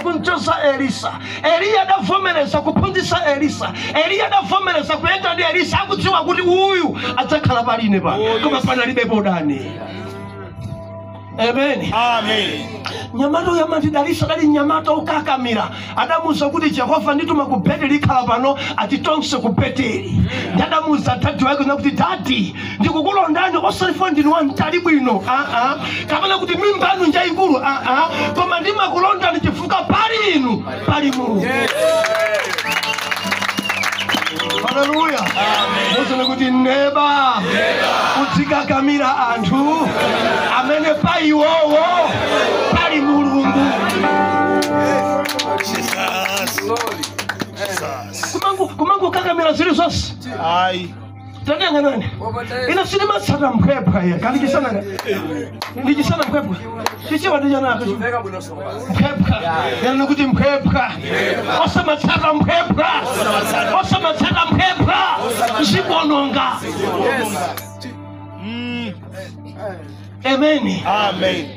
Kunchosa Elisa. Elia adafomereza kupundisa Elisa. Elia adafomereza kuenda ndi Elisa akudziwa kuti uyu adzakhala paline pa. Koma panalibe bodani. Amen. Amen. Nyamato ya matidalisa dali nyamato ukakamira. Adamuza kuti Jehova ndituma ku Beteli khala pano atitonse ku Beteli. Adamuza tatu wake kuti tati ndikukulondani osalifa ndinu wantali bwino. Kapena kuti mimba anu njaikulu. Koma ndimakulondani chifukwa pali inu pali Mulungu. Hallelujah. Muzene kuti neba udzikakamira anthu amene pa iwowo pali Mulungu. Kumangu kakamira zili zonse. Ayi. Tadanga nani? Ina sinema tsata mphepha ya. Kali kisana nga. Ndichisana mphepha. Chichiwa ndijana akacho. Mphepha. Yana kuti mphepha. Osama tsata mphepha. Osama tsata mphepha. Zibononga. Amen. Amen.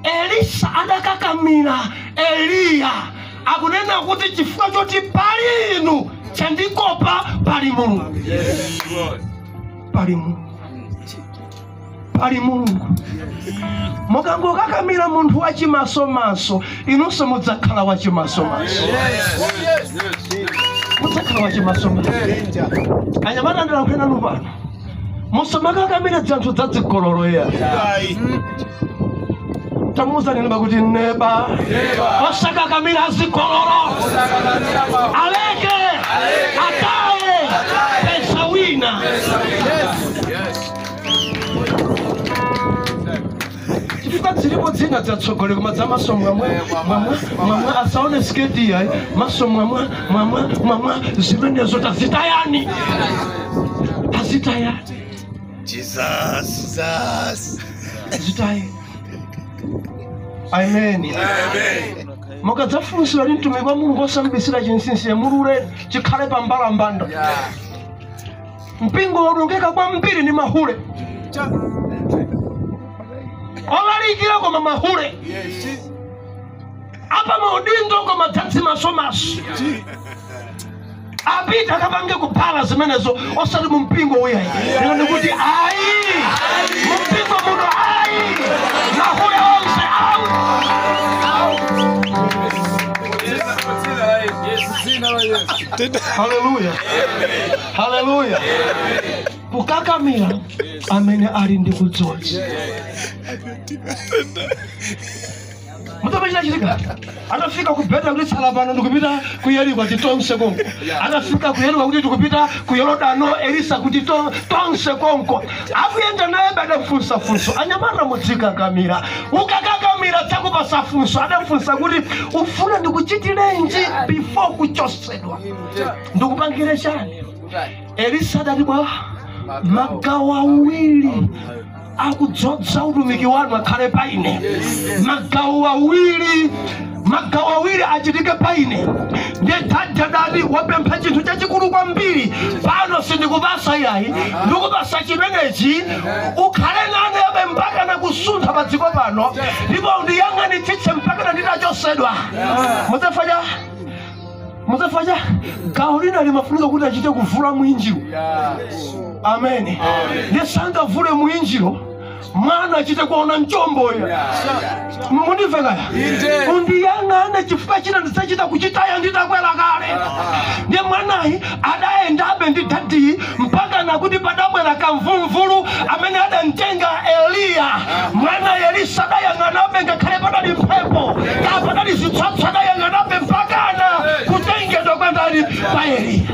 Elisa adakakamira Elia. Akunena kuti chifukwa choti pali inu chandikopa pali Mulungu. Pali Mulungu. Pali Mulungu. Mukango kakamira munthu wachimasomaso inunso mudzakhala wachimasomaso. Mudzakhala wachimasomaso. Anyamata ndirakwena lupano. Musomakakamira dzanthu dzadzigololo ya. Tamuza nini bakuti neba osaka kamira zigololo aleke atae pesa wina. Chifukwa zilipo dzina dzatsogole koma dza masomo mwamwe asaone sketi ya masomo mwamwe zimenezo tazitayani azitayani Jesus. azitayani. Amen. Mukadzafunsira mtumiki wa Mulungu osambisira chinsinsi ya mulule chikhale pambala mbanda. Mpingo wodongeka kwambiri ni mahule. Olalikira koma mahule. Apa maudindo koma dzadzi masomaso. Apita kapange kuphala zimenezo osati mu mpingo uya. Ndino ndikuti ayi. Mu mpingo muno ayi. Mahule onse out. Hallelujah. Hallelujah. Kukakamira amene ali ndi kudzodzi. Mutapachita chitika. Atafika ku Beteli kuti tsala pano ndikupita ku Yeriko kuti tonse konko. Atafika ku Yeriko kuti tikupita ku Yorodano Elisa kuti tonse konko. Akuyenda naye badafunsa funso. Anyamata mudzikakamira. Ukakakamira dzakupasa funso. Adafunsa kuti ufuna ndikuchitirenji before kuchosedwa. Ndikupangire chani? Elisa adati bwa magawo awiri akudzodza utumiki wanu akhale paine. Magawo awiri achitike paine. Ndetadadi wapempha chinthu chachikulu kwambiri. Pano sindikupasa yayi. Ndikupasa chimenechi ukhale nane abe mpaka na kusuntha pa dziko pano. Ndipo ndiyang'anitsitse mpaka na nditachosedwa. Muzafanya Kaolina limafunika kuti achite kuvula mwinjiro. Amen. Nesanga vule mwinjiro mwana achite kuona njombo ya. Muniveka ya. Undiyangane chifuka china ndisachita kuchitaya nditakwela kale. Ndiye mwanayi adaenda abe nditati mpaka nakuti padabwera kamvumvulu amene adantenga Eliya. Mwana Elisa dayang'anabe ngakhale padali mphepo. Kapadali zitsatsa dayang'anabe mpakana kutengedwa kwandali pa Eliya.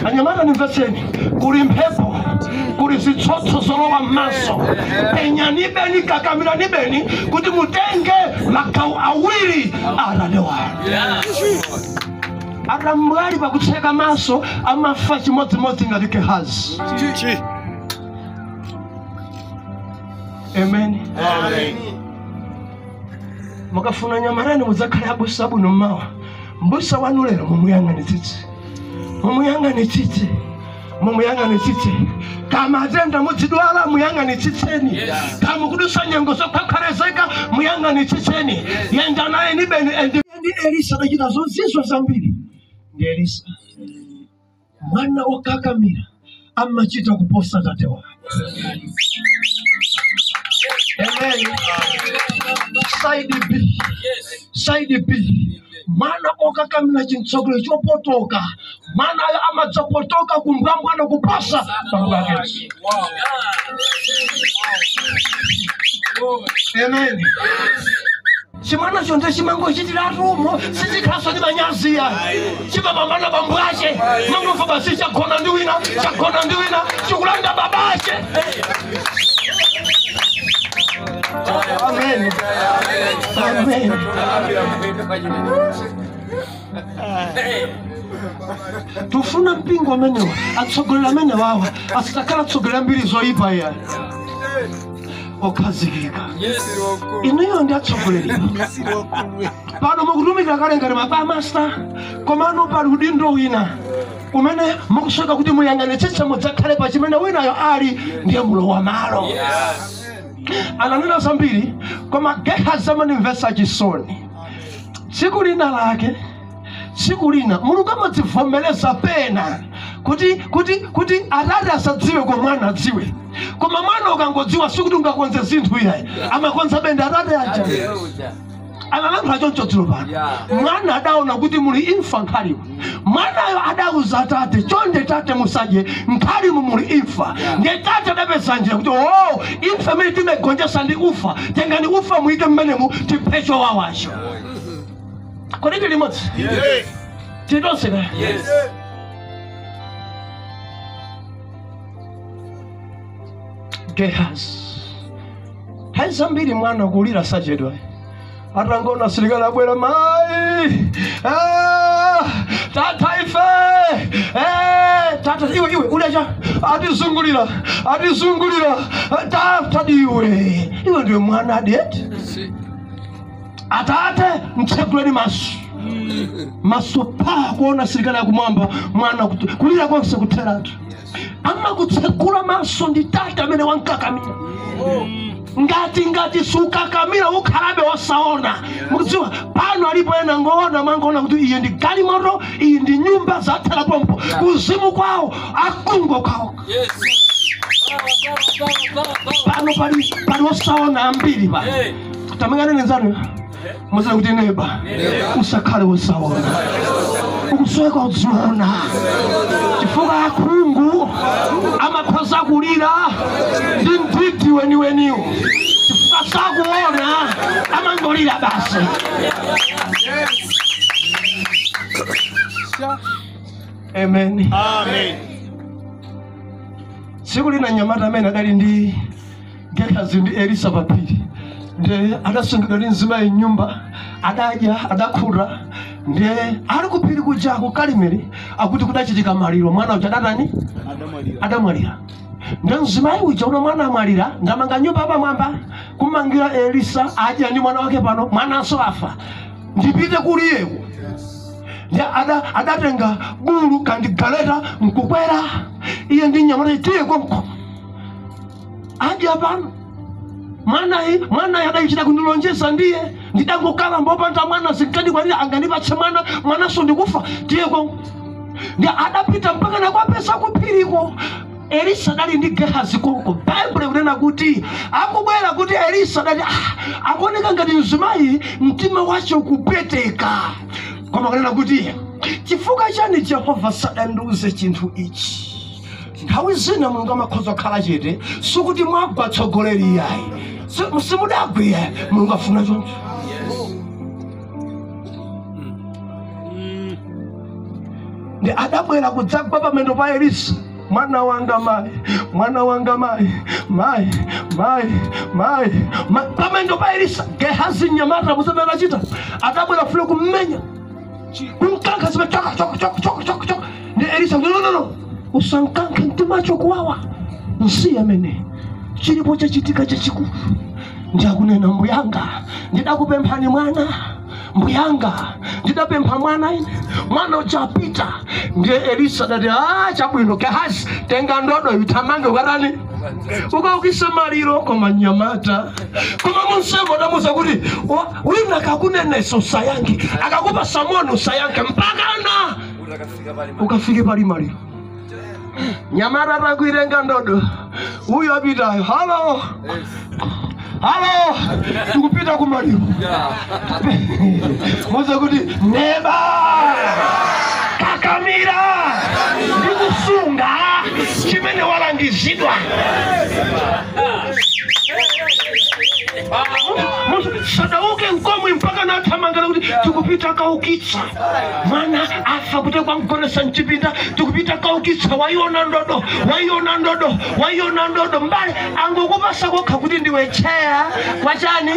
Anyamata nimveseni, kuli mphepo, kuli zitsotso zolowa m'maso. Penyani beni kakamira ni beni kuti mutenge makau awiri aladewa. Aramwali pakutseka maso amafa chimodzimodzi ngati Gehazi. Amen. Mukafuna nyamarani muzakhale abusa buno mmawa. Mbusa wanu lero mumuyang'anitsitse. Mumuyang'anitsitse. Mumuyang'anitsitse. Kama atenda mutidwala muyang'anitsitseni. Kama kudusa nyengo zokwakhalezeka muyang'anitsitseni. Yenda naye ni beni ndi Elisa dachita zonse zambiri. Ndi Elisa mwana wakakamira amachita kuposa tate wake. Amen. Side B. Mana okakamira chintsogolo chopotoka. Mana amadzapotoka kumbambwa na kupasa pangakesi. Amen. Simana chonde chimango chitiratumo sichikhaso ndi manyazi ya. Chibabambana bambwache. Mangofa basi chakona ndi wina, chikulanda babache. Amen. Amen. Tufuna mpingo amenewa atsogolera amene wawa asitakhala tsogolera mbiri zoyipa ya okazikika. Inuyo ndi atsogoleri pano mukutumikira kale ngati mapamasta komano pali udindo wina umene mukusoka kuti muyang'anitsitse mudzakhale pa chimene winayo ali ndiye mulowa malo. Ananena zambiri koma Gehazi amanimvesa chisoni. Tsiku lina Mulungu amadzivomereza pena kuti atate asadziwe kwa mwana adziwe. Koma mwana ukangodziwa sikuti ungakonze zinthu iyayi. Amakonza benda atate aja. Analankhula choncho dzulo pano. Mwana adaona kuti muli imfa nkhalimu. Mwanayo adauza atate chonde tate musadye nkhalimu muli imfa. Ndiye tate adapeza njira kuti imfa imene timegonjesa ndi ufa. Tengani ufa muike mmenemu tiphecho wawacho. Kodi tili limodzi? Tidonse kaya? Gehazi haizambiri mwana kulira sajedwa. Atangona silikala bwera mai. Tata ife. Tata iwe uleja. Atizungulira. Tata iwe. Iwe ndiwe mwana det. Atate mtseguleni maso pa kuona silikala ya kumwamba mwana kulira konse kuteratu. Ama kutsegula maso ndi tata amene wankakamira. Ngati sukakamira ukhalabe wasaona. Mukudziwa pano alipo ena ngoona mangoona kuti iye ndi galimoto, iyi ndi nyumba zathala pompo. Kuzimu kwawo akungo kwawo. Pano pali wasaona ambiri pa. Tamangane nenzanu. Muzana kuti neba usakhale wasaona. Ukusoka udziona. Chifuka akungu amakhoza kulira ndi ntiti weniweniwo. Chifuka sakuona amangolira basi. Amen. Tsiku lina nyamata amene adali ndi Gehazi ndi Elisa papiri. Ndiye adasungidwa ndi mzimu nyumba, adadya, adakhura. Ndiye ali kupiri kuja kukalimiri akuti kudachitika maliro. Mwana uja adatani? Adamwalira. Ndiye mzimu uja una mwana amwalira, ngamanga nyumba pamwamba kumangira Elisa adya ndi mwana wake pano, mwananso afa. Ndipite kuliyewo. Ndiye adatenga bulu kandi galeta mkukwera. Iye ndi nyamata itiye konko. Adya pano. mwana yadaichita kundilonjeza ndiye ndidangokala mbopanda mwana zikadi kwa ndiye anganipache mwana so ndikufa ndiye kwa ndiye adapita mpaka na kwa pesa kupiriko. Elisa dali ndi Gehazi konko. Bible kunena kuti akubwera kuti Elisa dali akuoneka ngati mzimayi mtima wacho kupeteka. Koma kunena kuti chifukwa chani Jehova sadanduze chinthu ichi. Nthawi zina Mulungu amakhoza khala chete sikuti mwagwa tsogoleri yayi. Simudagwe Mulungu afuna choncho. Ndi adabwera kudzagwa pamendo pa Elisa. Mwana wanga mai pamendo pa Elisa. Gehazi nyamata muzamela chita adabwera fule kummenya kumkanka sima chok. Ndi Elisa no usankanka mtima chokuwawa nsiye mene chilipo chachitika chachikulu. Ndiakunena mbuyanga ndidakupemphani mwana mbuyanga ndidapempha mwana ine mwana uchapita. Ndiye Elisa dati chabwino Gehazi tenga ndodo itamange ukatani ukaukise maliro koma nyamata koma munsevo damuza kuti wina kakuneneso sayangi akakupa samono sayange mpakana ukafike pali maliro. Nyamata takuirenga ndodo uyo apitayo halo tukupita kumaliro muza kuti neba kakamira ndikusunga chimene walangizidwa. Sadauke nkomwe mpaka nathamangala kuti tikupita kaukitsa mwana afa kuti kwamgonesa mchipinda tikupita kaukitsa waiona ndodo mbale angokupasa kokha kuti ndiwe cheya wachani